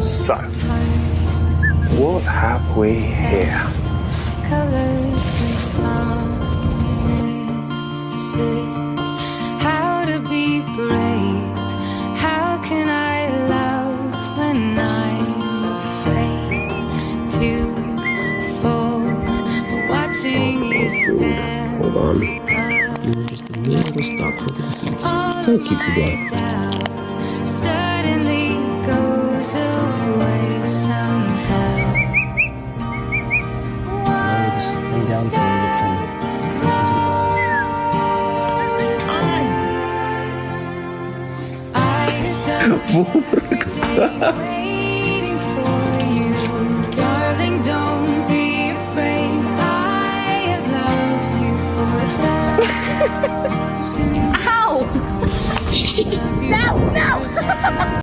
So, what have we here? How to be brave? How can I love when I'm afraid to fall? But watching you stand. Hold on. You were just a little stuck with the piece. Don't keep the blood. Suddenly goes away somehow. Just lay down so we get some. Waiting for you, darling. Don't be afraid. I have loved you for 1,000 years. Ow! No, no!